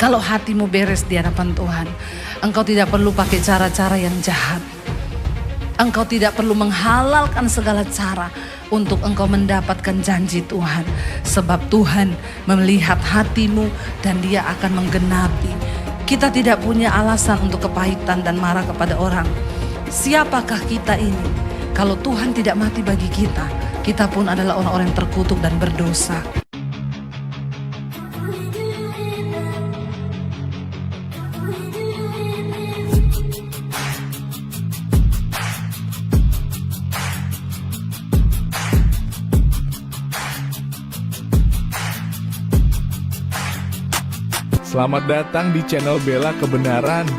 Kalau hatimu beres di hadapan Tuhan, engkau tidak perlu pakai cara-cara yang jahat. Engkau tidak perlu menghalalkan segala cara untuk engkau mendapatkan janji Tuhan. Sebab Tuhan melihat hatimu dan Dia akan menggenapi. Kita tidak punya alasan untuk kepahitan dan marah kepada orang. Siapakah kita ini? Kalau Tuhan tidak mati bagi kita, kita pun adalah orang-orang yang terkutuk dan berdosa. Selamat datang di channel Bela Kebenaran.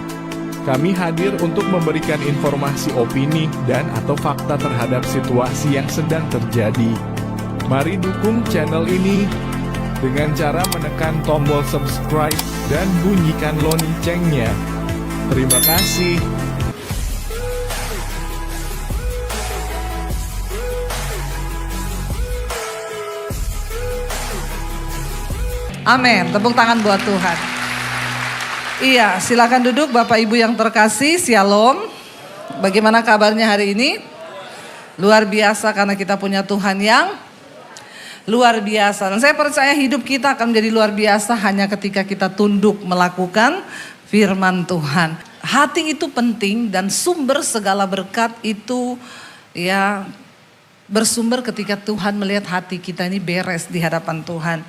Kami hadir untuk memberikan informasi opini dan atau fakta terhadap situasi yang sedang terjadi. Mari dukung channel ini dengan cara menekan tombol subscribe dan bunyikan loncengnya. Terima kasih. Amin, tepuk tangan buat Tuhan. Iya, silakan duduk Bapak Ibu yang terkasih, Shalom. Bagaimana kabarnya hari ini? Luar biasa karena kita punya Tuhan yang luar biasa. Dan saya percaya hidup kita akan menjadi luar biasa hanya ketika kita tunduk melakukan firman Tuhan. Hati itu penting dan sumber segala berkat itu ya bersumber ketika Tuhan melihat hati kita ini beres di hadapan Tuhan.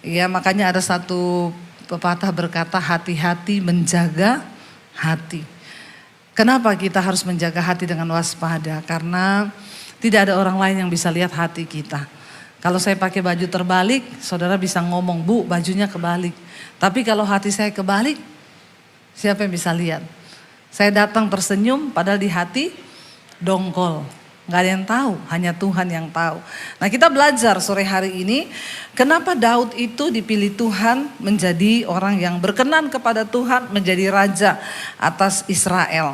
Ya, makanya ada satu pepatah berkata hati-hati menjaga hati. Kenapa kita harus menjaga hati dengan waspada? Karena tidak ada orang lain yang bisa lihat hati kita. Kalau saya pakai baju terbalik, saudara bisa ngomong, "Bu, bajunya kebalik." Tapi kalau hati saya kebalik, siapa yang bisa lihat? Saya datang tersenyum padahal di hati dongkol. Gak ada yang tahu, hanya Tuhan yang tahu. Nah, kita belajar sore hari ini, kenapa Daud itu dipilih Tuhan menjadi orang yang berkenan kepada Tuhan, menjadi raja atas Israel.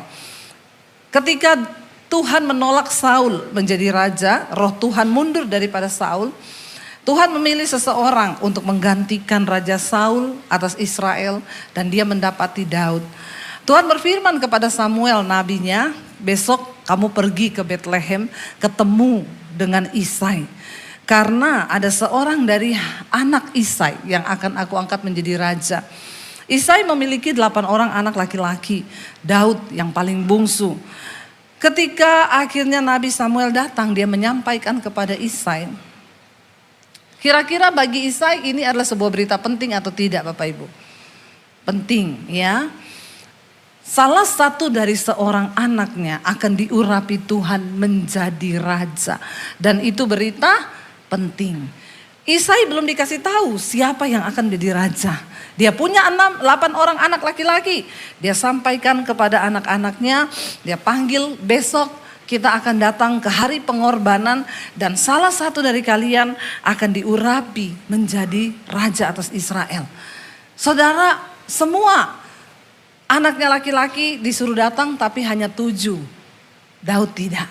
Ketika Tuhan menolak Saul menjadi raja, roh Tuhan mundur daripada Saul. Tuhan memilih seseorang untuk menggantikan Raja Saul atas Israel dan dia mendapati Daud. Tuhan berfirman kepada Samuel nabinya, besok kamu pergi ke Bethlehem ketemu dengan Isai. Karena ada seorang dari anak Isai yang akan aku angkat menjadi raja. Isai memiliki 8 orang anak laki-laki, Daud yang paling bungsu. Ketika akhirnya Nabi Samuel datang, dia menyampaikan kepada Isai. Kira-kira bagi Isai ini adalah sebuah berita penting atau tidak Bapak Ibu? Penting ya. Salah satu dari seorang anaknya akan diurapi Tuhan menjadi raja. Dan itu berita penting. Isai belum dikasih tahu siapa yang akan menjadi raja. Dia punya 8 orang anak laki-laki. Dia sampaikan kepada anak-anaknya, dia panggil besok kita akan datang ke hari pengorbanan. Dan salah satu dari kalian akan diurapi menjadi raja atas Israel. Saudara, semua anaknya laki-laki disuruh datang tapi hanya 7. Daud tidak.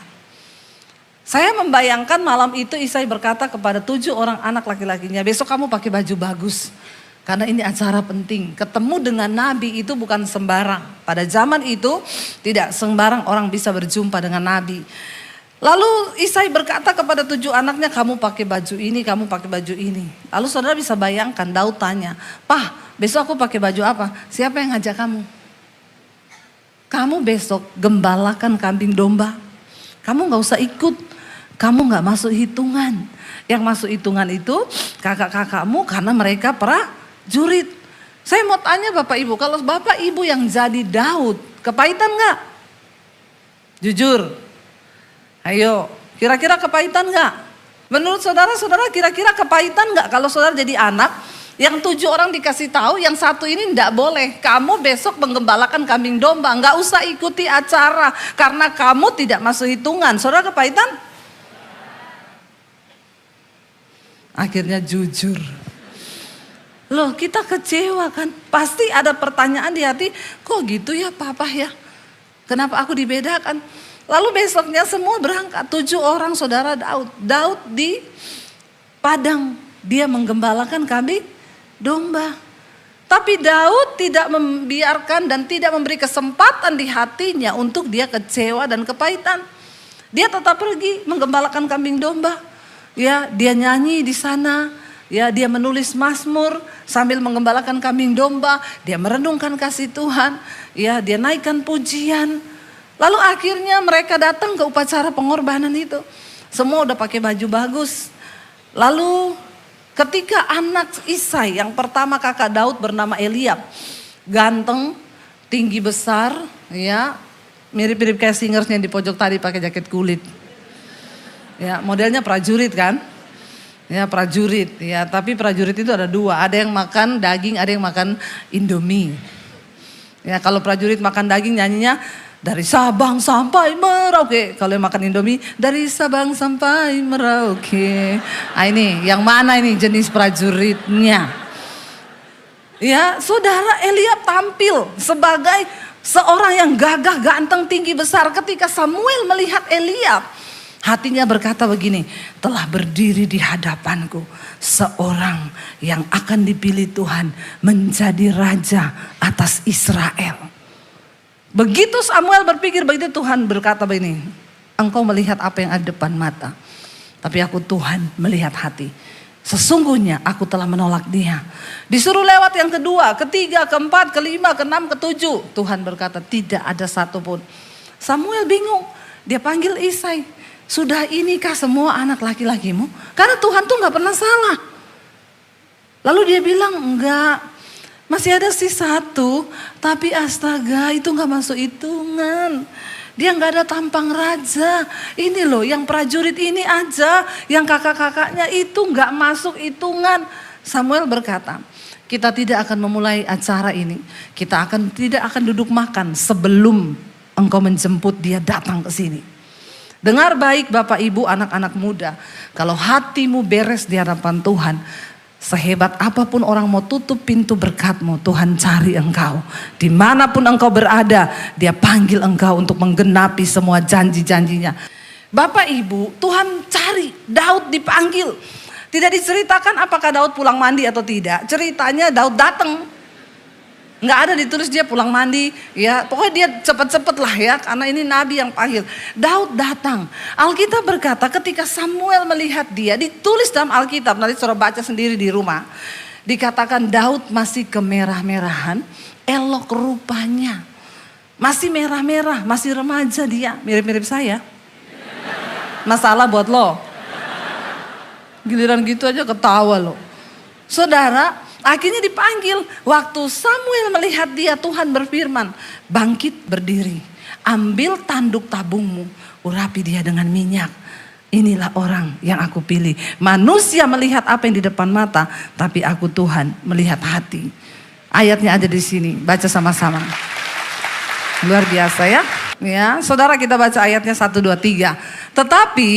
Saya membayangkan malam itu Isai berkata kepada 7 orang anak laki-lakinya, besok kamu pakai baju bagus. Karena ini acara penting. Ketemu dengan Nabi itu bukan sembarang. Pada zaman itu tidak sembarang orang bisa berjumpa dengan Nabi. Lalu Isai berkata kepada 7 anaknya, kamu pakai baju ini, kamu pakai baju ini. Lalu saudara bisa bayangkan Daud tanya, "Pah, besok aku pakai baju apa? Siapa yang ngajak kamu? Kamu besok gembalakan kambing domba. Kamu gak usah ikut. Kamu gak masuk hitungan. Yang masuk hitungan itu kakak-kakakmu karena mereka prajurit." Saya mau tanya Bapak Ibu, kalau Bapak Ibu yang jadi Daud, kepahitan gak? Jujur. Ayo, kira-kira kepahitan gak? Menurut saudara-saudara kira-kira kepahitan gak kalau saudara jadi anak? Yang 7 orang dikasih tahu, yang 1 ini enggak boleh. Kamu besok menggembalakan kambing domba, enggak usah ikuti acara karena kamu tidak masuk hitungan. Saudara kepahitan? Akhirnya jujur. Loh, kita kecewa kan? Pasti ada pertanyaan di hati, kok gitu ya Papa ya? Kenapa aku dibedakan? Lalu besoknya semua berangkat, 7 orang saudara Daud. Daud di padang, dia menggembalakan kambing domba. Tapi Daud tidak membiarkan dan tidak memberi kesempatan di hatinya untuk dia kecewa dan kepahitan. Dia tetap pergi menggembalakan kambing domba. Ya, dia nyanyi di sana. Ya, dia menulis mazmur sambil menggembalakan kambing domba. Dia merenungkan kasih Tuhan. Ya, dia naikkan pujian. Lalu akhirnya mereka datang ke upacara pengorbanan itu. Semua udah pakai baju bagus. Lalu ketika anak Isai yang pertama kakak Daud bernama Eliab. Ganteng, tinggi besar, ya, mirip-mirip kayak singersnya di pojok tadi pakai jaket kulit. Ya, modelnya prajurit kan? Ya, prajurit. Ya, tapi prajurit itu ada dua. Ada yang makan daging, ada yang makan Indomie. Ya, kalau prajurit makan daging nyanyinya dari Sabang sampai Merauke. Kalau yang makan Indomie dari Sabang sampai Merauke. Nah, ini yang mana ini jenis prajuritnya? Ya, saudara, Eliab tampil sebagai seorang yang gagah, ganteng, tinggi, besar. Ketika Samuel melihat Eliab, hatinya berkata begini, telah berdiri di hadapanku seorang yang akan dipilih Tuhan menjadi raja atas Israel. Begitu Samuel berpikir begitu, Tuhan berkata begini, engkau melihat apa yang ada depan mata, tapi aku Tuhan melihat hati. Sesungguhnya aku telah menolak dia. Disuruh lewat yang kedua, ketiga, keempat, kelima, keenam, ketujuh. Tuhan berkata tidak ada satupun. Samuel bingung, dia panggil Isai. Sudah inikah semua anak laki-lakimu? Karena Tuhan tuh gak pernah salah. Lalu dia bilang enggak, masih ada sih satu, tapi astaga itu gak masuk hitungan. Dia gak ada tampang raja. Ini loh yang prajurit ini aja, yang kakak-kakaknya itu gak masuk hitungan. Samuel berkata, kita tidak akan memulai acara ini. Kita tidak akan duduk makan sebelum engkau menjemput dia datang ke sini. Dengar baik Bapak Ibu anak-anak muda. Kalau hatimu beres di hadapan Tuhan, sehebat apapun orang mau tutup pintu berkatmu, Tuhan cari engkau. Dimanapun engkau berada, dia panggil engkau untuk menggenapi semua janji-janjinya. Bapak Ibu, Tuhan cari, Daud dipanggil. Tidak diceritakan apakah Daud pulang mandi atau tidak. Ceritanya Daud datang. Nggak ada ditulis dia pulang mandi, ya pokoknya dia cepet-cepet lah ya, karena ini nabi yang panggil. Daud datang. Alkitab berkata ketika Samuel melihat dia, ditulis dalam Alkitab, nanti saudara baca sendiri di rumah. Dikatakan Daud masih kemerah-merahan, elok rupanya. Masih merah-merah, masih remaja dia, mirip-mirip saya. Masalah buat lo. Giliran gitu aja ketawa lo. Saudara, akhirnya dipanggil. Waktu Samuel melihat dia, Tuhan berfirman, bangkit berdiri, ambil tanduk tabungmu, urapi dia dengan minyak. Inilah orang yang aku pilih. Manusia melihat apa yang di depan mata, tapi aku Tuhan melihat hati. Ayatnya ada di sini, baca sama-sama. Luar biasa ya. Ya, saudara kita baca ayatnya 1, 2, 3. Tetapi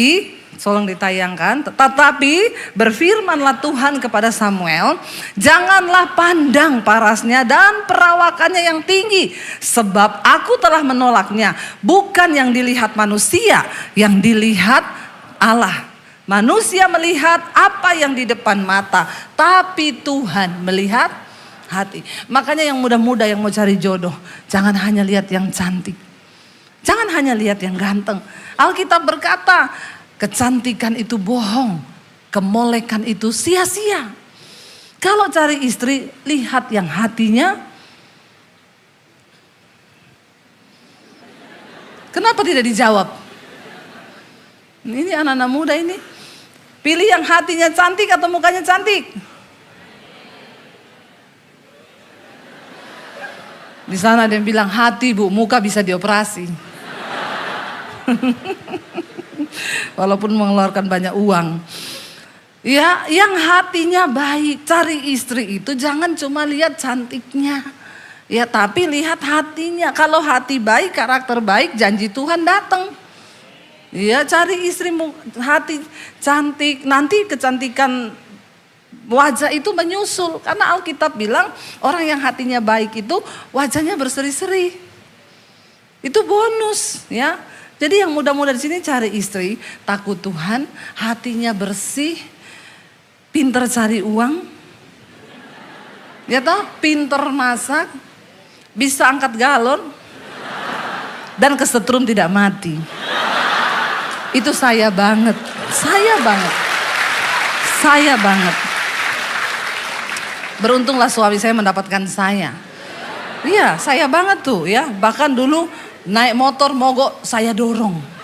tolong ditayangkan. Tetapi berfirmanlah Tuhan kepada Samuel, janganlah pandang parasnya dan perawakannya yang tinggi, sebab aku telah menolaknya. Bukan yang dilihat manusia, yang dilihat Allah. Manusia melihat apa yang di depan mata, tapi Tuhan melihat hati. Makanya yang muda-muda yang mau cari jodoh, jangan hanya lihat yang cantik, jangan hanya lihat yang ganteng. Alkitab berkata, kecantikan itu bohong, kemolekan itu sia-sia. Kalau cari istri, lihat yang hatinya. Kenapa tidak dijawab? Ini anak-anak muda ini. Pilih yang hatinya cantik atau mukanya cantik? Di sana ada yang bilang hati bu, muka bisa dioperasi. Walaupun mengeluarkan banyak uang. Ya, yang hatinya baik, cari istri itu jangan cuma lihat cantiknya. Ya, tapi lihat hatinya. Kalau hati baik, karakter baik, janji Tuhan datang. Ya, cari istri hati cantik, nanti kecantikan wajah itu menyusul. Karena Alkitab bilang orang yang hatinya baik itu wajahnya berseri-seri. Itu bonus, ya. Jadi yang muda-muda di sini cari istri, takut Tuhan, hatinya bersih, pintar cari uang. Ya toh, pinter masak, bisa angkat galon, dan kesetrum tidak mati. Itu saya banget, saya banget, saya banget. Beruntunglah suami saya mendapatkan saya. Iya, saya banget tuh ya. Bahkan dulu naik motor mogok saya dorong.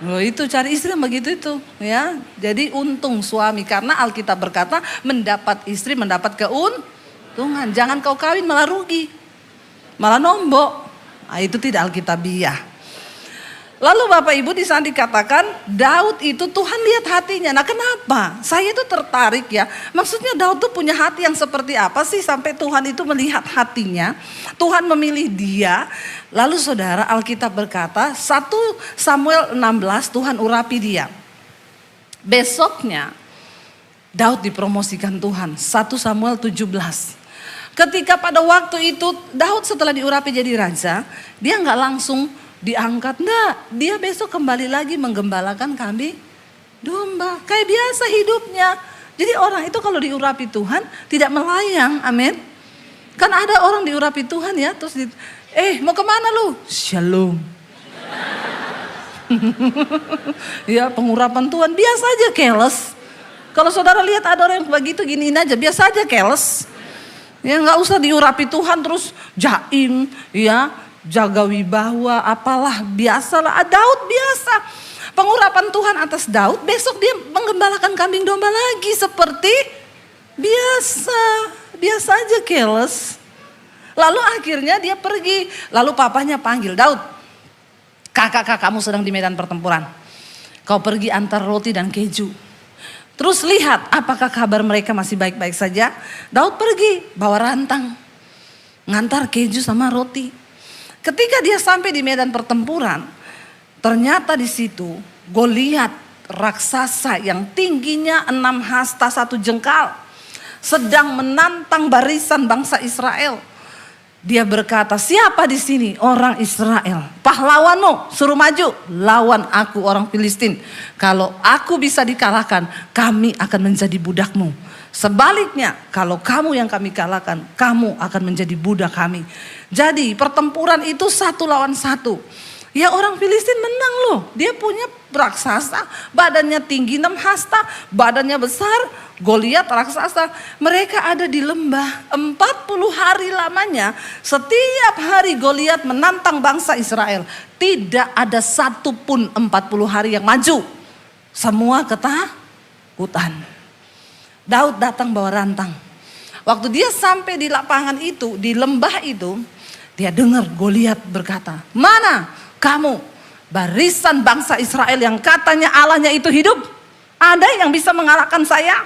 Loh, itu cari istri yang begitu itu ya. Jadi untung suami, karena Alkitab berkata mendapat istri mendapat keuntungan. Jangan kau kawin malah rugi, malah nombok. Nah, itu tidak Alkitabiah. Lalu Bapak Ibu di sana dikatakan Daud itu Tuhan lihat hatinya. Nah kenapa? Saya itu tertarik ya. Maksudnya Daud tuh punya hati yang seperti apa sih sampai Tuhan itu melihat hatinya. Tuhan memilih dia. Lalu saudara, Alkitab berkata 1 Samuel 16 Tuhan urapi dia. Besoknya Daud dipromosikan Tuhan. 1 Samuel 17. Ketika pada waktu itu Daud setelah diurapi jadi raja, dia nggak langsung diangkat, enggak. Dia besok kembali lagi menggembalakan kambing domba. Kayak biasa hidupnya. Jadi orang itu kalau diurapi Tuhan tidak melayang, amin. Kan ada orang diurapi Tuhan ya, terus mau kemana lu? Shalom. Ya, pengurapan Tuhan biasa aja keles. Kalau saudara lihat ada orang yang begitu, giniin aja, biasa aja keles. Ya nggak usah diurapi Tuhan terus jaim, ya. Jaga wibawa, apalah, biasalah. Daud biasa. Pengurapan Tuhan atas Daud, besok dia menggembalakan kambing domba lagi seperti biasa. Biasa aja keles. Lalu akhirnya dia pergi. Lalu papanya panggil, Daud, kakak-kakakmu sedang di medan pertempuran. Kau pergi antar roti dan keju. Terus lihat apakah kabar mereka masih baik-baik saja. Daud pergi bawa rantang, ngantar keju sama roti. Ketika dia sampai di medan pertempuran, ternyata di situ Goliat raksasa yang tingginya 6 hasta 1 jengkal sedang menantang barisan bangsa Israel. Dia berkata, siapa di sini orang Israel? Pahlawanmu, suruh maju lawan aku orang Filistin. Kalau aku bisa dikalahkan, kami akan menjadi budakmu. Sebaliknya, kalau kamu yang kami kalahkan, kamu akan menjadi budak kami. Jadi pertempuran itu 1 lawan 1. Ya orang Filistin menang loh. Dia punya raksasa, badannya tinggi 6 hasta, badannya besar. Goliat raksasa. Mereka ada di lembah 40 hari lamanya. Setiap hari Goliat menantang bangsa Israel. Tidak ada satupun 40 hari yang maju. Semua ketakutan. Daud datang bawa rantang. Waktu dia sampai di lapangan itu, di lembah itu, dia dengar Goliat berkata, mana kamu barisan bangsa Israel yang katanya Allahnya itu hidup? Ada yang bisa mengalahkan saya?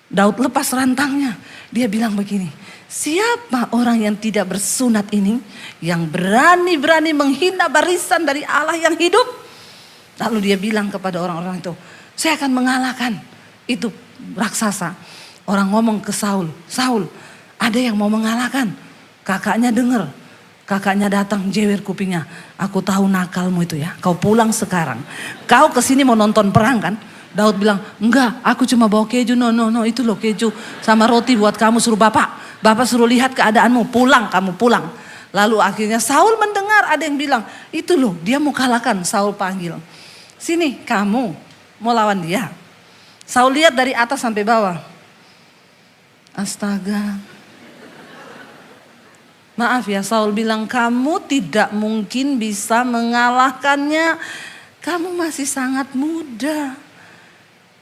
Daud lepas rantangnya. Dia bilang begini, siapa orang yang tidak bersunat ini yang berani-berani menghina barisan dari Allah yang hidup? Lalu dia bilang kepada orang-orang itu, saya akan mengalahkan itu raksasa. Orang ngomong ke Saul, Saul, ada yang mau mengalahkan. Kakaknya dengar, kakaknya datang jewer kupingnya. Aku tahu nakalmu itu ya, kau pulang sekarang. Kau kesini mau nonton perang kan? Daud bilang, enggak, aku cuma bawa keju. No, itu loh keju sama roti buat kamu, suruh Bapak suruh lihat keadaanmu, pulang kamu pulang. Lalu akhirnya Saul mendengar ada yang bilang, itu loh dia mau kalahkan. Saul panggil, sini kamu mau lawan dia. Saul lihat dari atas sampai bawah. Astaga. Maaf ya, Saul bilang, kamu tidak mungkin bisa mengalahkannya. Kamu masih sangat muda.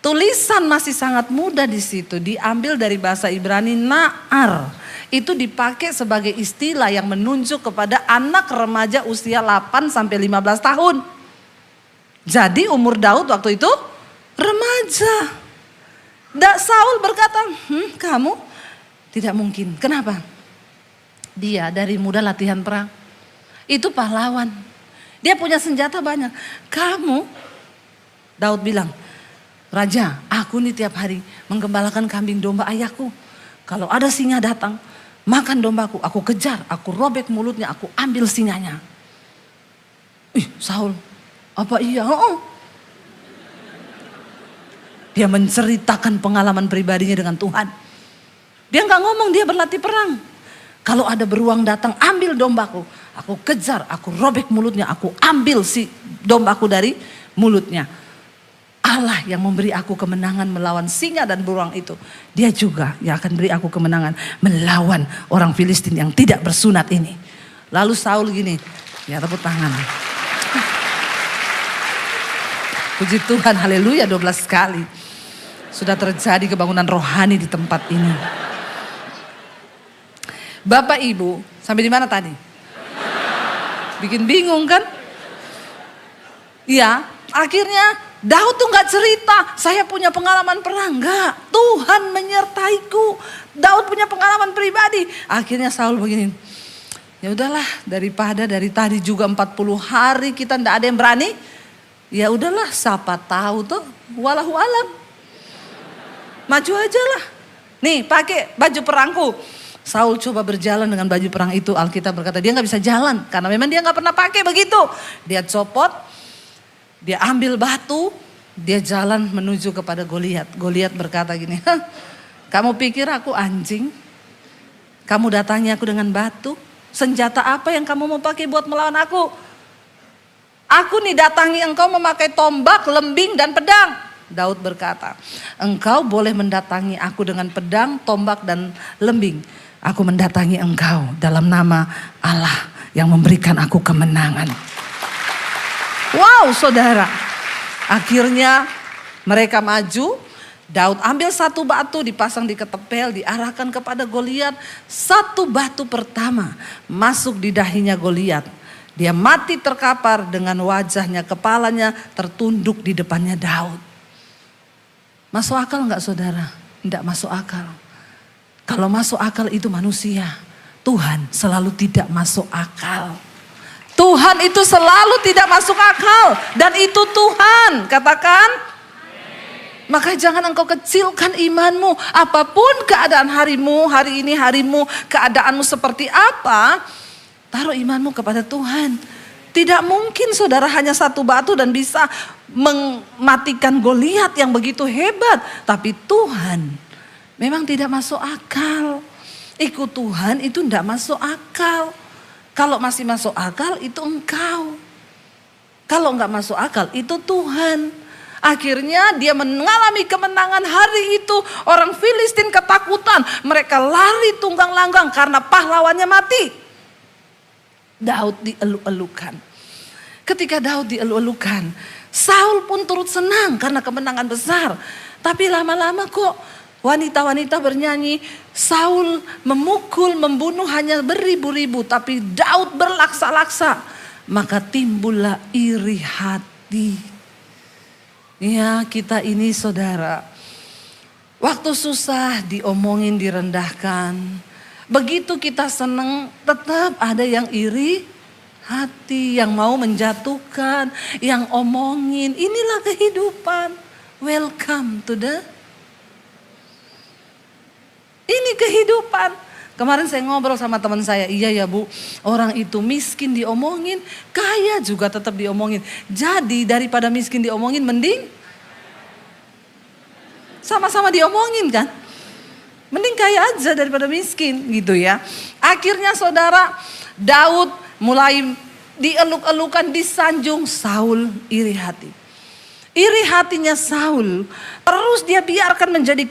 Tulisan masih sangat muda di situ, diambil dari bahasa Ibrani na'ar. Itu dipakai sebagai istilah yang menunjuk kepada anak remaja usia 8 sampai 15 tahun. Jadi umur Daud waktu itu remaja. Saul berkata, kamu tidak mungkin. Kenapa? Dia dari muda latihan perang. Itu pahlawan. Dia punya senjata banyak. Kamu, Daud bilang, Raja, aku nih tiap hari menggembalakan kambing domba ayahku. Kalau ada singa datang, makan dombaku, aku kejar, aku robek mulutnya, aku ambil singanya. Saul, apa iya? Dia menceritakan pengalaman pribadinya dengan Tuhan. Dia nggak ngomong, dia berlatih perang. Kalau ada beruang datang, ambil dombaku. Aku kejar, aku robek mulutnya, aku ambil si dombaku dari mulutnya. Allah yang memberi aku kemenangan melawan singa dan beruang itu. Dia juga yang akan beri aku kemenangan melawan orang Filistin yang tidak bersunat ini. Lalu Saul gini, ya tepuk tangan. Puji Tuhan, haleluya 12 kali. Sudah terjadi kebangunan rohani di tempat ini. Bapak Ibu, sampai di mana tadi? Bikin bingung kan? Iya, akhirnya Daud tuh gak cerita, saya punya pengalaman perang. Enggak, Tuhan menyertaiku. Daud punya pengalaman pribadi. Akhirnya Saul begini, ya udahlah, daripada dari tadi juga 40 hari kita ndak ada yang berani. Ya udahlah, siapa tahu tuh, walahu alam. Maju aja lah. Nih, pakai baju perangku. Saul coba berjalan dengan baju perang itu. Alkitab berkata dia gak bisa jalan karena memang dia gak pernah pakai begitu. Dia copot, dia ambil batu, dia jalan menuju kepada Goliat. Goliat berkata gini, kamu pikir aku anjing? Kamu datangi aku dengan batu? Senjata apa yang kamu mau pakai buat melawan aku? Aku nih datangi engkau memakai tombak, lembing dan pedang. Daud berkata, engkau boleh mendatangi aku dengan pedang, tombak dan lembing. Aku mendatangi engkau dalam nama Allah yang memberikan aku kemenangan. Wow, saudara. Akhirnya mereka maju. Daud ambil satu batu, dipasang di ketepel, diarahkan kepada Goliat. Satu batu pertama masuk di dahinya Goliat. Dia mati terkapar dengan wajahnya, kepalanya tertunduk di depannya Daud. Masuk akal enggak saudara? Enggak masuk akal. Kalau masuk akal itu manusia. Tuhan selalu tidak masuk akal. Tuhan itu selalu tidak masuk akal. Dan itu Tuhan. Katakan. Maka jangan engkau kecilkan imanmu. Apapun keadaan harimu, hari ini harimu, keadaanmu seperti apa. Taruh imanmu kepada Tuhan. Tidak mungkin saudara hanya satu batu dan bisa mematikan Goliat yang begitu hebat. Tapi Tuhan memang tidak masuk akal. Ikut Tuhan itu tidak masuk akal. Kalau masih masuk akal itu engkau. Kalau enggak masuk akal itu Tuhan. Akhirnya dia mengalami kemenangan hari itu. Orang Filistin ketakutan. Mereka lari tunggang langgang karena pahlawannya mati. Daud dielu-elukan. Ketika Daud dielu-elukan, Saul pun turut senang karena kemenangan besar. Tapi lama-lama kok wanita-wanita bernyanyi, Saul memukul, membunuh hanya beribu-ribu, tapi Daud berlaksa-laksa. Maka timbullah iri hati. Ya, kita ini saudara, waktu susah diomongin, direndahkan. Begitu kita senang, tetap ada yang iri hati, yang mau menjatuhkan, yang omongin. Inilah kehidupan. Welcome to ini kehidupan. Kemarin saya ngobrol sama teman saya, iya ya Bu, orang itu miskin diomongin, kaya juga tetap diomongin. Jadi daripada miskin diomongin, mending sama-sama diomongin kan. Mending kaya aja daripada miskin gitu ya. Akhirnya saudara, Daud mulai dieluk-elukan, disanjung. Saul iri hati. Iri hatinya Saul terus dia biarkan menjadi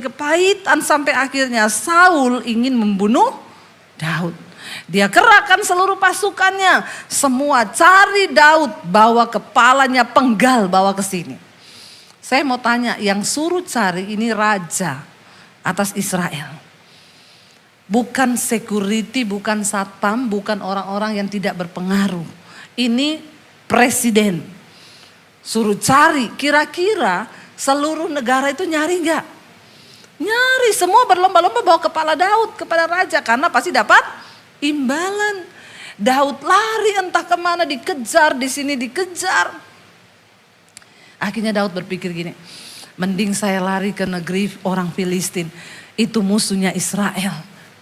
kepahitan sampai akhirnya Saul ingin membunuh Daud. Dia kerahkan seluruh pasukannya, semua cari Daud, bawa kepalanya penggal, bawa ke sini. Saya mau tanya, yang suruh cari ini raja atas Israel. Bukan security, bukan satpam, bukan orang-orang yang tidak berpengaruh. Ini presiden. Suruh cari, kira-kira seluruh negara itu nyari gak? Nyari, semua berlomba-lomba bawa kepala Daud kepada raja. Karena pasti dapat imbalan. Daud lari entah kemana, dikejar, di sini dikejar. Akhirnya Daud berpikir gini, mending saya lari ke negeri orang Filistin. Itu musuhnya Israel.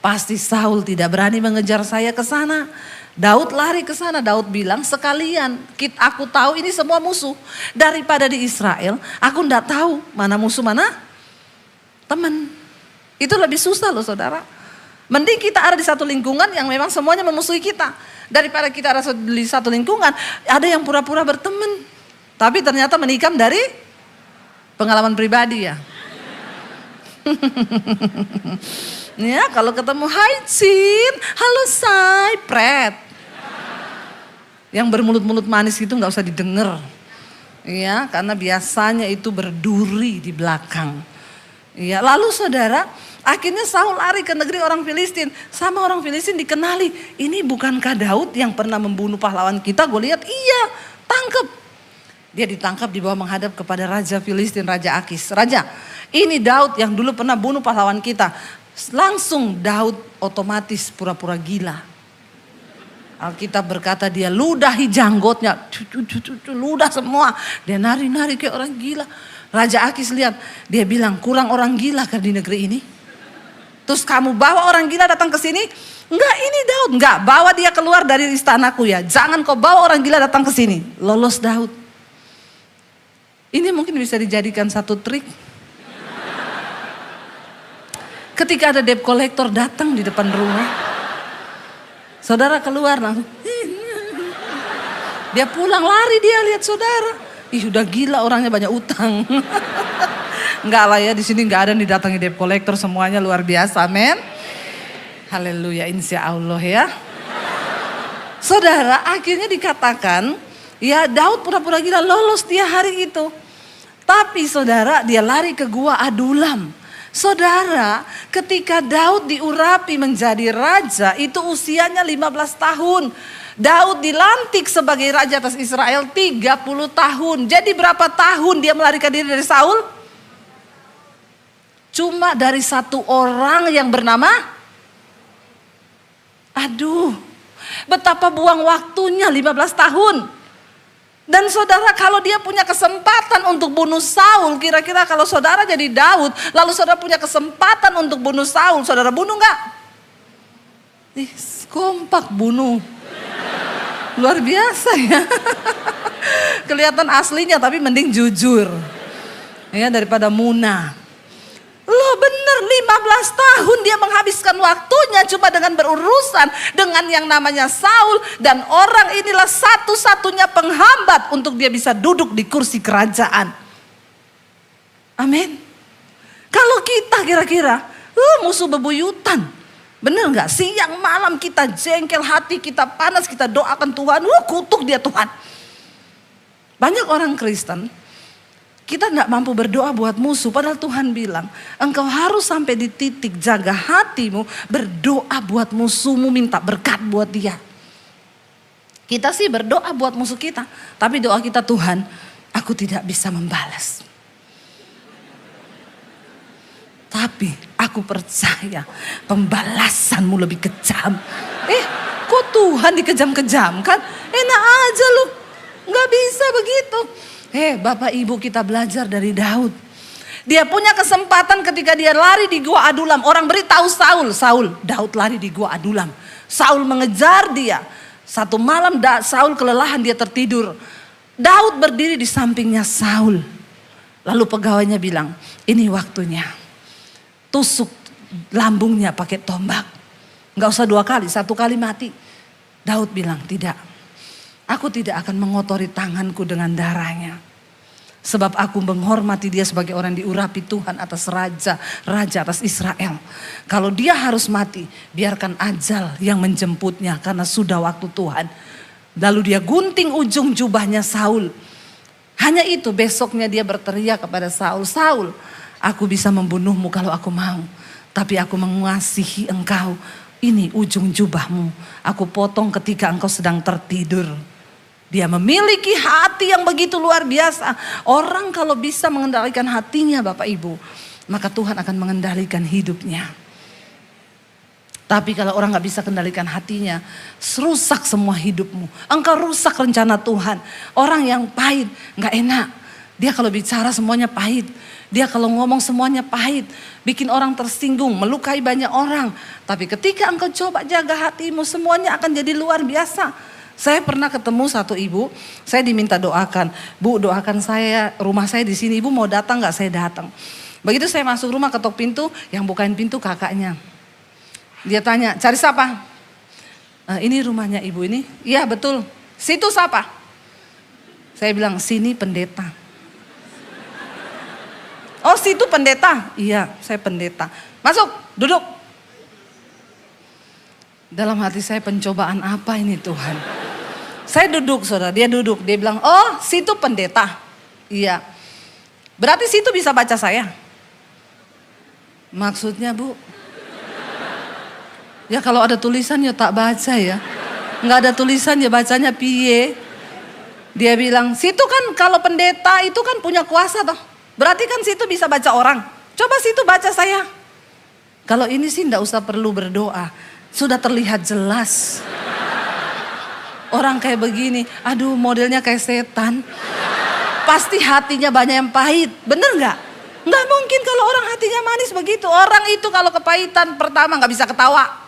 Pasti Saul tidak berani mengejar saya ke sana. Daud lari ke sana. Daud bilang, sekalian aku tahu ini semua musuh. Daripada di Israel, aku enggak tahu mana musuh mana teman. Itu lebih susah loh saudara. Mending kita ada di satu lingkungan yang memang semuanya memusuhi kita. Daripada kita ada di satu lingkungan, ada yang pura-pura berteman. Tapi ternyata menikam dari pengalaman pribadi ya. Ya kalau ketemu, hai Cin, halo Say, pret. Yang bermulut-mulut manis itu gak usah didengar. Ya, karena biasanya itu berduri di belakang. Ya, lalu saudara, akhirnya Saul lari ke negeri orang Filistin. Sama orang Filistin dikenali, ini bukankah Daud yang pernah membunuh pahlawan kita? Gue lihat, iya, tangkep. Dia ditangkap, dibawa menghadap kepada Raja Filistin, Raja Akis. Raja, ini Daud yang dulu pernah bunuh pahlawan kita. Langsung Daud otomatis pura-pura gila. Alkitab berkata dia ludahi janggotnya, ludah semua. Dia nari-nari kayak orang gila. Raja Akis lihat, dia bilang kurang orang gila kan di negeri ini. Terus kamu bawa orang gila datang ke sini? Enggak, ini Daud. Enggak, bawa dia keluar dari istanaku ya. Jangan kau bawa orang gila datang ke sini. Lolos Daud. Ini mungkin bisa dijadikan satu trik. Ketika ada debt collector datang di depan rumah, saudara keluar langsung. Dia pulang lari, dia lihat saudara. Ih udah gila orangnya, banyak utang. Enggak lah ya, di sini enggak ada yang didatangi debt collector, semuanya luar biasa, amin. Haleluya, insya Allah ya. Saudara, akhirnya dikatakan, ya Daud pura-pura gila, lolos dia hari itu. Tapi saudara, dia lari ke gua Adulam. Saudara, ketika Daud diurapi menjadi raja, itu usianya 15 tahun. Daud dilantik sebagai raja atas Israel 30 tahun. Jadi berapa tahun dia melarikan diri dari Saul? Cuma dari satu orang yang bernama, aduh, betapa buang waktunya 15 tahun. Dan saudara, kalau dia punya kesempatan untuk bunuh Saul, kira-kira kalau saudara jadi Daud, lalu saudara punya kesempatan untuk bunuh Saul, saudara bunuh nggak? Kompak bunuh. Luar biasa ya. Kelihatan aslinya tapi mending jujur. Ya, daripada munah. Loh bener 15 tahun dia menghabiskan waktunya cuma dengan berurusan dengan yang namanya Saul. Dan orang inilah satu-satunya penghambat untuk dia bisa duduk di kursi kerajaan. Amin. Kalau kita kira-kira musuh bebuyutan. Bener gak? Siang malam kita jengkel, hati kita panas, kita doakan Tuhan. Kutuk dia Tuhan. Banyak orang Kristen, kita gak mampu berdoa buat musuh. Padahal Tuhan bilang, engkau harus sampai di titik jaga hatimu. Berdoa buat musuhmu, minta berkat buat dia. Kita sih berdoa buat musuh kita. Tapi doa kita, Tuhan, aku tidak bisa membalas. Tapi aku percaya pembalasanmu lebih kejam. Kok Tuhan dikejam-kejamkan? Enak aja lu. Gak bisa begitu. Bapak ibu kita belajar dari Daud. Dia punya kesempatan ketika dia lari di gua Adulam. Orang beritahu Saul, Daud lari di gua Adulam. Saul mengejar dia. Satu malam Saul kelelahan, dia tertidur. Daud berdiri di sampingnya Saul. Lalu pegawainya bilang, ini waktunya. Tusuk lambungnya pakai tombak. Gak usah 2 kali, 1 kali mati. Daud bilang, tidak. Aku tidak akan mengotori tanganku dengan darahnya. Sebab aku menghormati dia sebagai orang diurapi Tuhan atas raja atas Israel. Kalau dia harus mati, biarkan ajal yang menjemputnya karena sudah waktu Tuhan. Lalu dia gunting ujung jubahnya Saul. Hanya itu, besoknya dia berteriak kepada Saul, Saul, aku bisa membunuhmu kalau aku mau. Tapi aku mengasihi engkau. Ini ujung jubahmu. Aku potong ketika engkau sedang tertidur. Dia memiliki hati yang begitu luar biasa. Orang kalau bisa mengendalikan hatinya Bapak Ibu, maka Tuhan akan mengendalikan hidupnya. Tapi kalau orang gak bisa kendalikan hatinya, rusak semua hidupmu. Engkau rusak rencana Tuhan. Orang yang pahit, gak enak. Dia kalau bicara semuanya pahit. Dia kalau ngomong semuanya pahit. Bikin orang tersinggung, melukai banyak orang. Tapi ketika engkau coba jaga hatimu, semuanya akan jadi luar biasa. Saya pernah ketemu satu ibu, saya diminta doakan. Bu, doakan saya, rumah saya di sini, ibu mau datang gak? Saya datang. Begitu saya masuk rumah ketok pintu, yang bukain pintu kakaknya. Dia tanya, cari siapa? Ini rumahnya ibu ini. Iya betul. Situ siapa? Saya bilang, sini pendeta. Oh situ pendeta? Iya saya pendeta. Masuk, duduk. Dalam hati saya, pencobaan apa ini Tuhan? Saya duduk saudara, dia duduk. Dia bilang, oh situ pendeta. Iya. Berarti situ bisa baca saya? Maksudnya Bu? Ya kalau ada tulisan ya tak baca ya. Nggak ada tulisan ya bacanya piye. Dia bilang, situ kan kalau pendeta itu kan punya kuasa toh. Berarti kan situ bisa baca orang. Coba situ baca saya. Kalau ini sih nggak usah perlu berdoa. Sudah terlihat jelas. Orang kayak begini, aduh modelnya kayak setan. Pasti hatinya banyak yang pahit, bener nggak? Nggak mungkin kalau orang hatinya manis begitu. Orang itu kalau kepahitan pertama nggak bisa ketawa.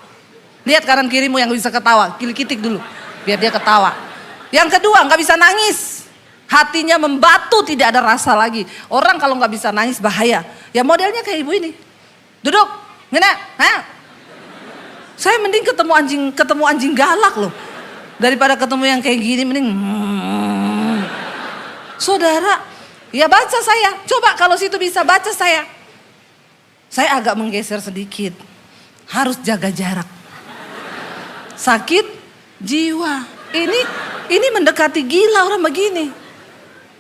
Lihat kanan kirimu yang bisa ketawa, kilik-kitik dulu, biar dia ketawa. Yang kedua nggak bisa nangis, hatinya membatu tidak ada rasa lagi. Orang kalau nggak bisa nangis bahaya. Ya modelnya kayak ibu ini, duduk, ngena, saya mending ketemu anjing galak loh. Daripada ketemu yang kayak gini mending Saudara, ya baca saya. Coba kalau situ bisa baca saya. Saya agak menggeser sedikit. Harus jaga jarak. Sakit jiwa. Ini mendekati gila orang begini.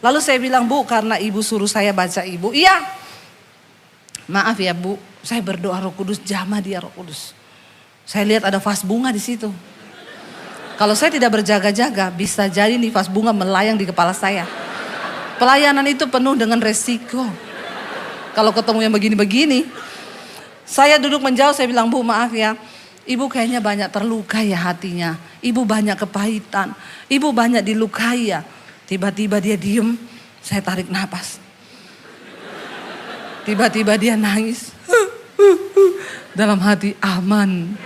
Lalu saya bilang, Bu, karena ibu suruh saya baca ibu. Iya. Maaf ya Bu, saya berdoa Roh Kudus, jamah dia Roh Kudus. Saya lihat ada vas bunga di situ. Kalau saya tidak berjaga-jaga, bisa jadi nih vas bunga melayang di kepala saya. Pelayanan itu penuh dengan resiko. Kalau ketemu yang begini-begini, saya duduk menjauh, saya bilang, Bu maaf ya, ibu kayaknya banyak terluka ya hatinya. Ibu banyak kepahitan, ibu banyak dilukai ya. Tiba-tiba dia diem, saya tarik napas. Tiba-tiba dia nangis. Dalam hati, aman.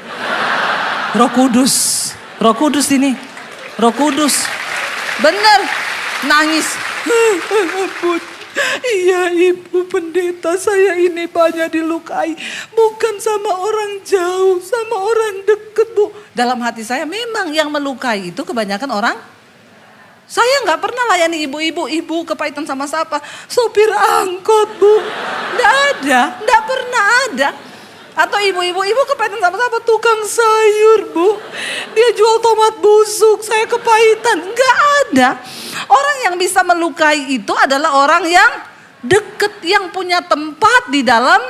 Roh Kudus ini, Roh Kudus, bener, nangis. Ampun, iya ibu pendeta, saya ini banyak dilukai, bukan sama orang jauh, sama orang deket Bu. Dalam hati saya memang yang melukai itu kebanyakan orang. Saya nggak pernah layani ibu kepahitan sama siapa, sopir angkot Bu, nggak pernah ada. Atau ibu kepahitan sama siapa, tukang sayur Bu, dia jual tomat busuk, saya kepahitan, nggak ada. Orang yang bisa melukai itu adalah orang yang deket, yang punya tempat di dalam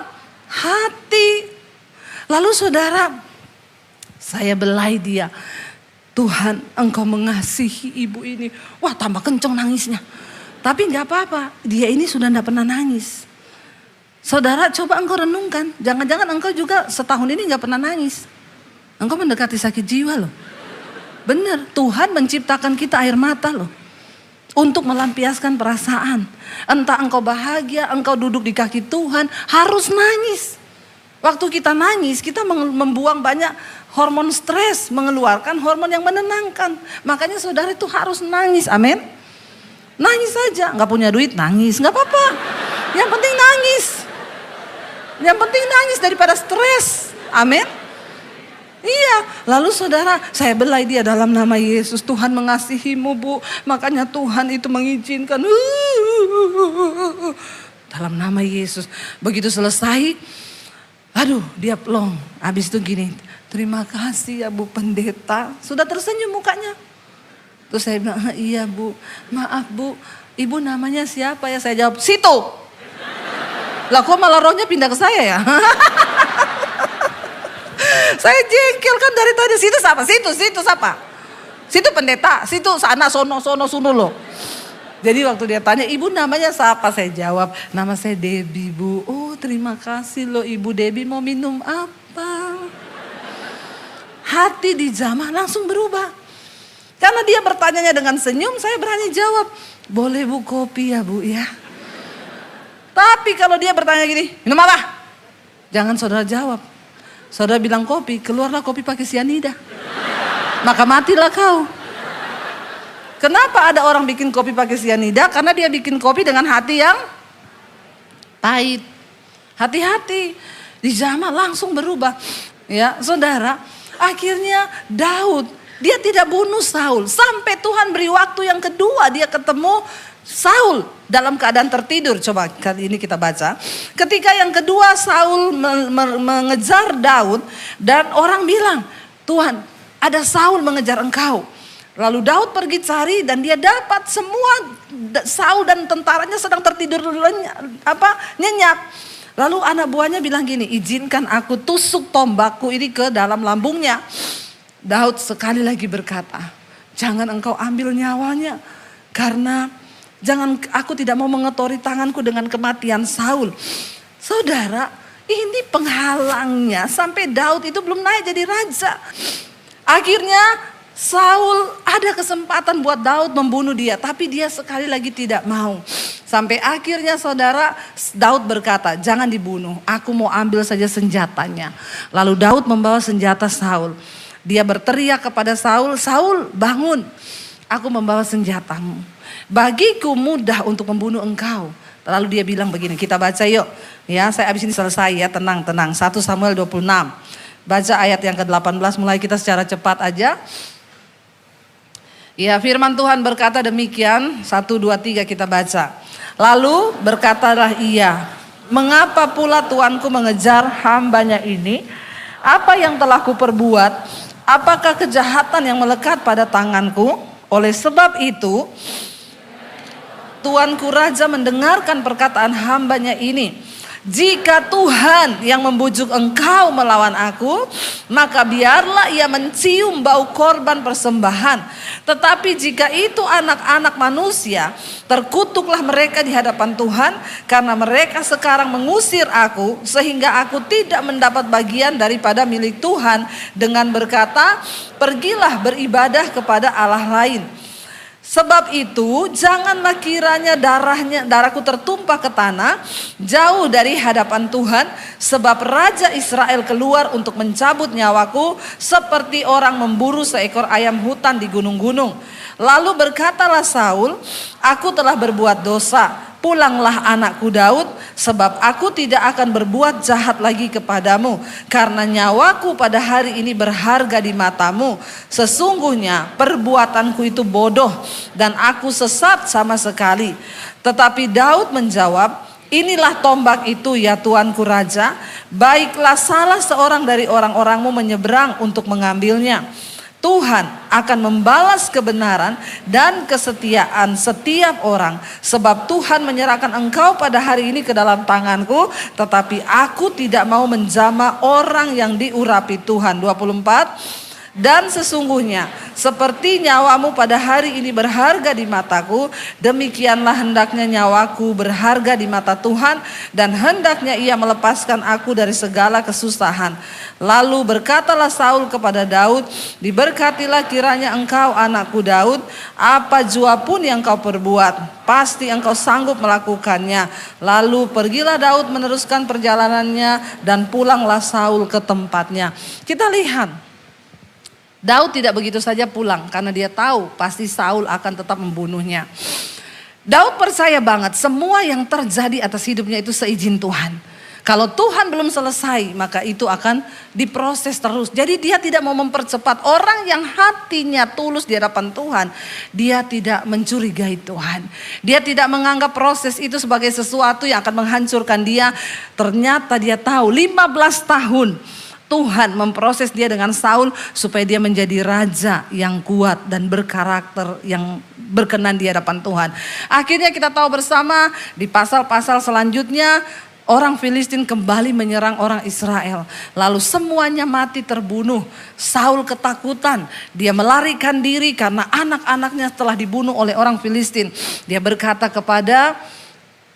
hati. Lalu saudara, saya belai dia. Tuhan, Engkau mengasihi ibu ini. Wah, tambah kenceng nangisnya. Tapi nggak apa-apa, dia ini sudah nggak pernah nangis. Saudara, coba engkau renungkan, jangan-jangan engkau juga setahun ini nggak pernah nangis. Engkau mendekati sakit jiwa loh. Benar, Tuhan menciptakan kita air mata loh. Untuk melampiaskan perasaan. Entah engkau bahagia, engkau duduk di kaki Tuhan, harus nangis. Waktu kita nangis, kita membuang banyak hormon stres, mengeluarkan hormon yang menenangkan. Makanya saudara itu harus nangis, amin. Nangis saja, nggak punya duit nangis, nggak apa-apa. Yang penting nangis. Yang penting nangis daripada stres, amin. Iya, lalu saudara, saya belai dia dalam nama Yesus. Tuhan mengasihimu Bu, makanya Tuhan itu mengizinkan. Dalam nama Yesus. Begitu selesai, aduh dia plong. Habis itu gini, terima kasih ya Bu pendeta. Sudah tersenyum mukanya. Terus saya bilang, iya Bu, maaf Bu, ibu namanya siapa ya? Saya jawab, situ. Lah kok malah rohnya pindah ke saya ya? Saya jengkel kan dari tadi. Situ siapa? Situ siapa? Situ pendeta, situ sana sono loh. Jadi waktu dia tanya, ibu namanya siapa? Saya jawab, nama saya Debbie Bu. Oh terima kasih loh Ibu Debbie, mau minum apa? Hati dijamah langsung berubah. Karena dia bertanyanya dengan senyum, saya berani jawab, boleh Bu kopi ya Bu ya. Tapi kalau dia bertanya gini, minum apa? Jangan saudara jawab. Saudara bilang kopi, keluarlah kopi pakai sianida. Maka matilah kau. Kenapa ada orang bikin kopi pakai sianida? Karena dia bikin kopi dengan hati yang pahit. Hati-hati, dijamah langsung berubah. Ya, saudara, akhirnya Daud, dia tidak bunuh Saul. Sampai Tuhan beri waktu yang kedua, dia ketemu Saul dalam keadaan tertidur. Coba kali ini kita baca. Ketika yang kedua Saul mengejar Daud dan orang bilang, Tuhan, ada Saul mengejar engkau. Lalu Daud pergi cari dan dia dapat semua Saul dan tentaranya sedang tertidur nyenyak. Lalu anak buahnya bilang gini, izinkan aku tusuk tombakku ini ke dalam lambungnya. Daud sekali lagi berkata, jangan engkau ambil nyawanya, karena aku tidak mau mengotori tanganku dengan kematian Saul. Saudara, ini penghalangnya sampai Daud itu belum naik jadi raja. Akhirnya Saul ada kesempatan buat Daud membunuh dia, tapi dia sekali lagi tidak mau. Sampai akhirnya saudara, Daud berkata, jangan dibunuh, aku mau ambil saja senjatanya. Lalu Daud membawa senjata Saul. Dia berteriak kepada Saul, Saul bangun, aku membawa senjatamu. Bagiku mudah untuk membunuh engkau. Lalu dia bilang begini, kita baca yuk. Ya, saya habis ini selesai ya, tenang. 1 Samuel 26. Baca ayat yang ke-18, mulai kita secara cepat aja. Ya, firman Tuhan berkata demikian, 1, 2, 3 kita baca. Lalu berkatalah ia, mengapa pula tuanku mengejar hambanya ini? Apa yang telah kuperbuat? Apakah kejahatan yang melekat pada tanganku? Oleh sebab itu, tuanku raja mendengarkan perkataan hambanya ini. Jika Tuhan yang membujuk engkau melawan aku, maka biarlah ia mencium bau korban persembahan. Tetapi jika itu anak-anak manusia, terkutuklah mereka di hadapan Tuhan, karena mereka sekarang mengusir aku, sehingga aku tidak mendapat bagian daripada milik Tuhan, dengan berkata, pergilah beribadah kepada Allah lain. Sebab itu janganlah kiranya darahku tertumpah ke tanah jauh dari hadapan Tuhan, sebab Raja Israel keluar untuk mencabut nyawaku seperti orang memburu seekor ayam hutan di gunung-gunung. Lalu berkatalah Saul, aku telah berbuat dosa. Pulanglah anakku Daud, sebab aku tidak akan berbuat jahat lagi kepadamu, karena nyawaku pada hari ini berharga di matamu. Sesungguhnya perbuatanku itu bodoh dan aku sesat sama sekali. Tetapi Daud menjawab, inilah tombak itu ya tuanku raja, baiklah salah seorang dari orang-orangmu menyeberang untuk mengambilnya. Tuhan akan membalas kebenaran dan kesetiaan setiap orang, sebab Tuhan menyerahkan engkau pada hari ini ke dalam tanganku, tetapi aku tidak mau menjamah orang yang diurapi Tuhan. 24. Dan sesungguhnya seperti nyawamu pada hari ini berharga di mataku, demikianlah hendaknya nyawaku berharga di mata Tuhan, dan hendaknya ia melepaskan aku dari segala kesusahan. Lalu berkatalah Saul kepada Daud, diberkatilah kiranya engkau anakku Daud, apa jua pun yang kau perbuat, pasti engkau sanggup melakukannya. Lalu pergilah Daud meneruskan perjalanannya, dan pulanglah Saul ke tempatnya. Kita lihat, Daud tidak begitu saja pulang karena dia tahu pasti Saul akan tetap membunuhnya. Daud percaya banget semua yang terjadi atas hidupnya itu seizin Tuhan. Kalau Tuhan belum selesai, maka itu akan diproses terus. Jadi dia tidak mau mempercepat. Orang yang hatinya tulus di hadapan Tuhan, dia tidak mencurigai Tuhan. Dia tidak menganggap proses itu sebagai sesuatu yang akan menghancurkan dia. Ternyata dia tahu 15 tahun Tuhan memproses dia dengan Saul supaya dia menjadi raja yang kuat dan berkarakter yang berkenan di hadapan Tuhan. Akhirnya kita tahu bersama di pasal-pasal selanjutnya orang Filistin kembali menyerang orang Israel. Lalu semuanya mati terbunuh. Saul ketakutan. Dia melarikan diri karena anak-anaknya telah dibunuh oleh orang Filistin. Dia berkata kepada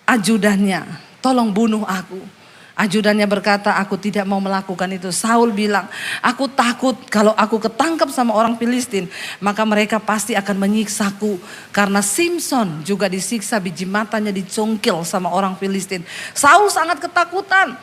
ajudannya, tolong bunuh aku. Ajudannya berkata, aku tidak mau melakukan itu. Saul bilang, aku takut kalau aku ketangkap sama orang Filistin, maka mereka pasti akan menyiksaku. Karena Simson juga disiksa, biji matanya dicongkil sama orang Filistin. Saul sangat ketakutan.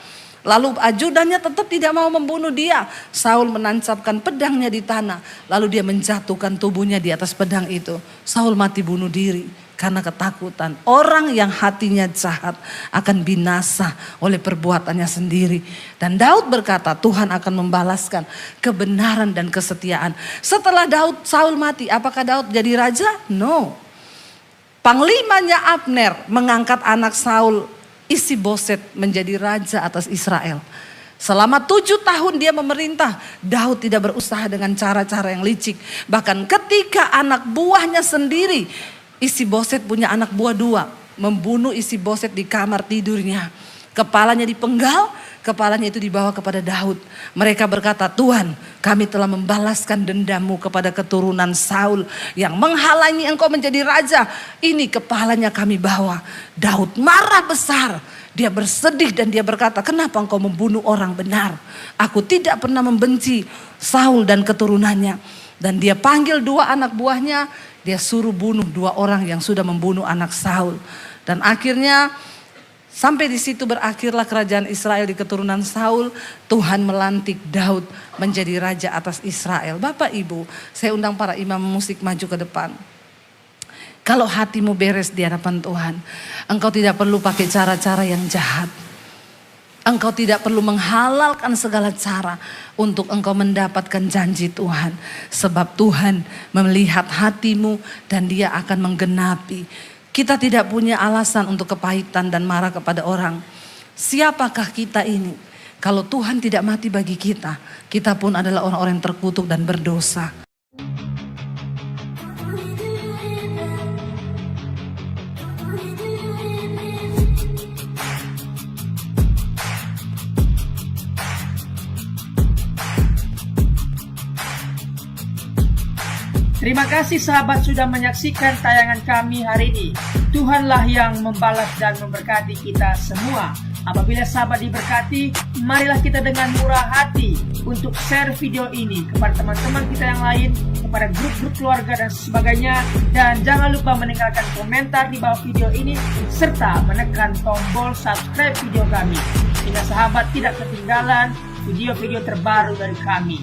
Lalu ajudannya tetap tidak mau membunuh dia. Saul menancapkan pedangnya di tanah. Lalu dia menjatuhkan tubuhnya di atas pedang itu. Saul mati bunuh diri. karena ketakutan. Orang yang hatinya jahat akan binasa oleh perbuatannya sendiri. Dan Daud berkata, Tuhan akan membalaskan kebenaran dan kesetiaan. Setelah Saul mati, apakah Daud jadi raja? No. Panglimanya Abner mengangkat anak Saul, Isi-Boset, menjadi raja atas Israel. Selama 7 tahun dia memerintah, Daud tidak berusaha dengan cara-cara yang licik. Bahkan ketika anak buahnya sendiri, Isi-Boset punya anak buah 2, membunuh Isi-Boset di kamar tidurnya. Kepalanya dipenggal, kepalanya itu dibawa kepada Daud. Mereka berkata, Tuhan, kami telah membalaskan dendammu kepada keturunan Saul yang menghalangi engkau menjadi raja. Ini kepalanya kami bawa. Daud marah besar. Dia bersedih dan dia berkata, kenapa engkau membunuh orang benar? Aku tidak pernah membenci Saul dan keturunannya. Dan dia panggil 2 anak buahnya, dia suruh bunuh 2 orang yang sudah membunuh anak Saul. Dan akhirnya sampai di situ berakhirlah kerajaan Israel di keturunan Saul. Tuhan melantik Daud menjadi raja atas Israel. Bapak Ibu, saya undang para imam musik maju ke depan. Kalau hatimu beres di hadapan Tuhan, engkau tidak perlu pakai cara-cara yang jahat. Engkau tidak perlu menghalalkan segala cara untuk engkau mendapatkan janji Tuhan. Sebab Tuhan melihat hatimu dan Dia akan menggenapi. Kita tidak punya alasan untuk kepahitan dan marah kepada orang. Siapakah kita ini? Kalau Tuhan tidak mati bagi kita, kita pun adalah orang-orang yang terkutuk dan berdosa. Terima kasih sahabat sudah menyaksikan tayangan kami hari ini. Tuhanlah yang membalas dan memberkati kita semua. Apabila sahabat diberkati, marilah kita dengan murah hati untuk share video ini kepada teman-teman kita yang lain, kepada grup-grup keluarga dan sebagainya. Dan jangan lupa meninggalkan komentar di bawah video ini, serta menekan tombol subscribe video kami, sehingga sahabat tidak ketinggalan video-video terbaru dari kami.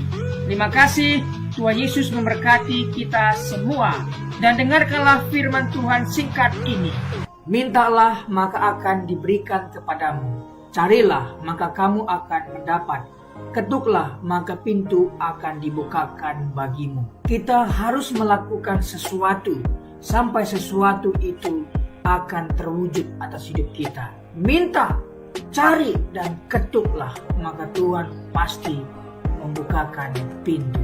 Terima kasih. Tuhan Yesus memberkati kita semua. Dan dengarkanlah firman Tuhan singkat ini. Mintalah maka akan diberikan kepadamu. Carilah maka kamu akan mendapat. Ketuklah maka pintu akan dibukakan bagimu. Kita harus melakukan sesuatu sampai sesuatu itu akan terwujud atas hidup kita. Minta, cari dan ketuklah maka Tuhan pasti membukakan pintu.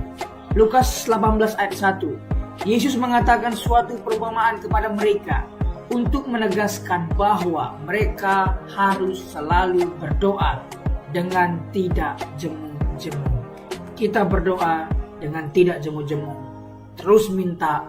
Lukas 18 ayat 1. Yesus mengatakan suatu perumpamaan kepada mereka untuk menegaskan bahwa mereka harus selalu berdoa dengan tidak jemu-jemu. Kita berdoa dengan tidak jemu-jemu. Terus minta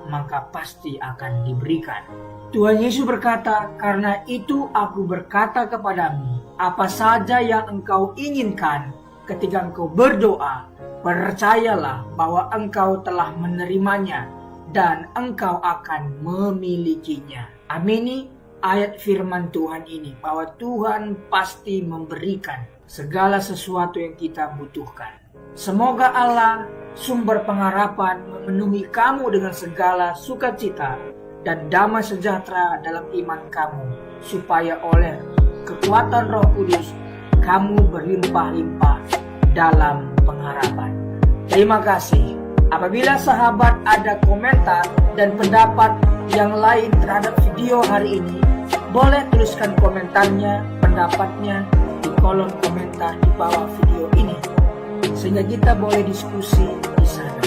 maka pasti akan diberikan. Tuhan Yesus berkata, karena itu aku berkata kepadamu, apa saja yang engkau inginkan ketika engkau berdoa, percayalah bahwa engkau telah menerimanya dan engkau akan memilikinya. Amini ayat firman Tuhan ini, bahwa Tuhan pasti memberikan segala sesuatu yang kita butuhkan. Semoga Allah, sumber pengharapan, memenuhi kamu dengan segala sukacita dan damai sejahtera dalam iman kamu, supaya oleh kekuatan Roh Kudus kamu berlimpah-limpah dalam pengharapan. Terima kasih. Apabila sahabat ada komentar dan pendapat yang lain terhadap video hari ini, boleh tuliskan komentarnya, pendapatnya di kolom komentar di bawah video ini, sehingga kita boleh diskusi di sana.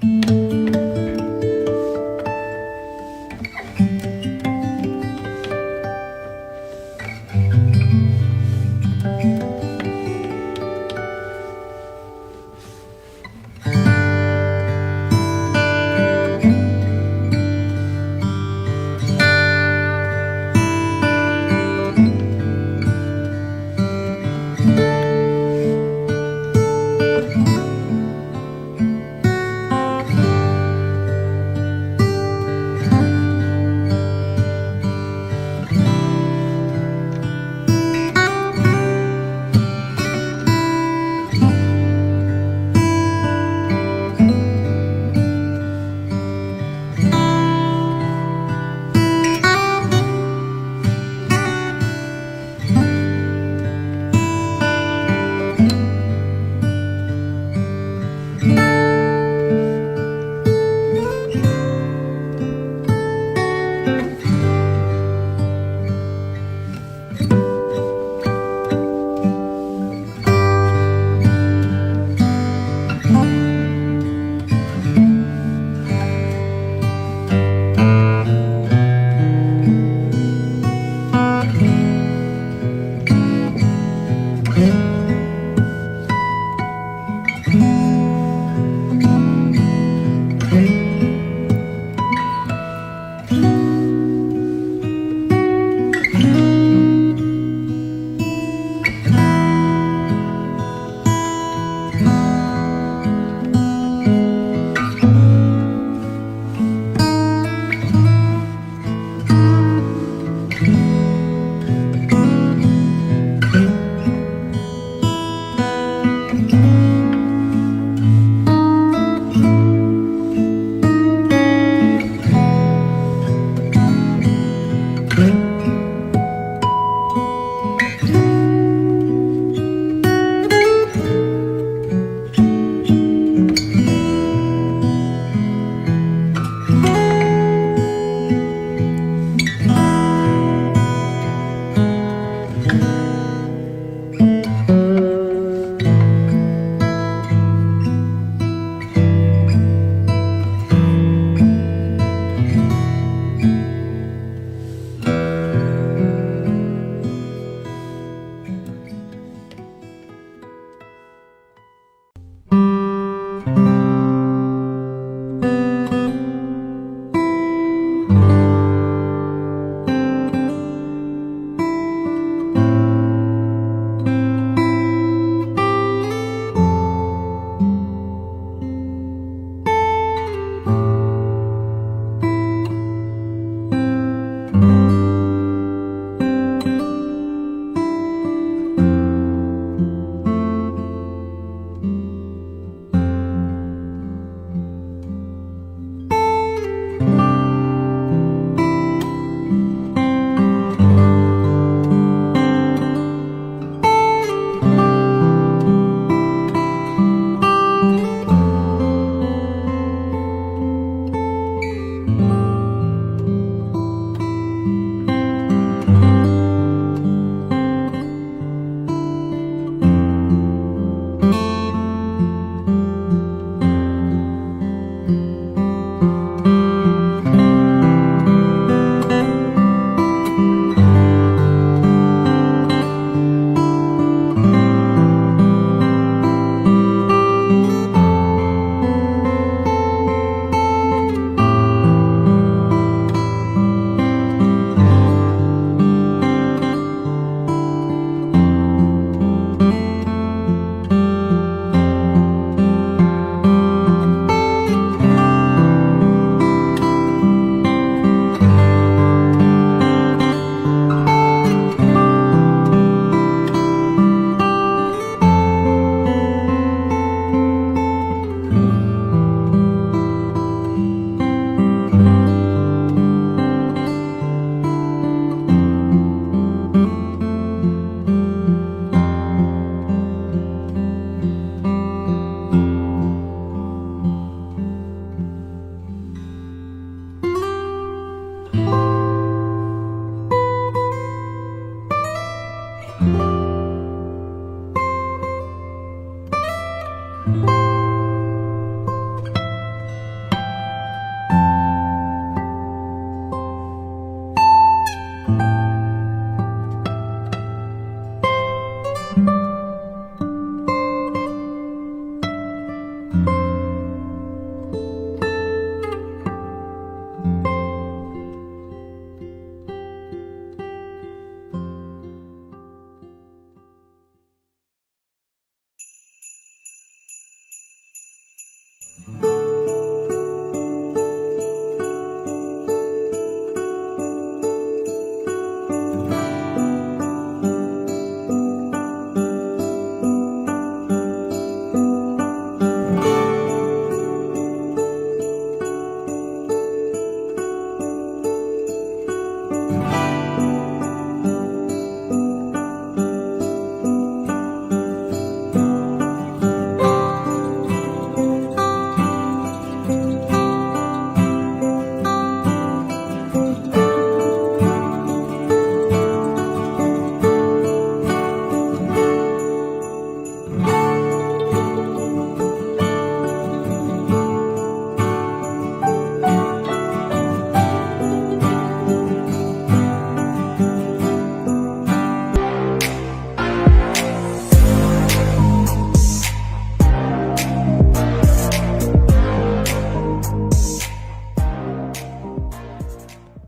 Thank you.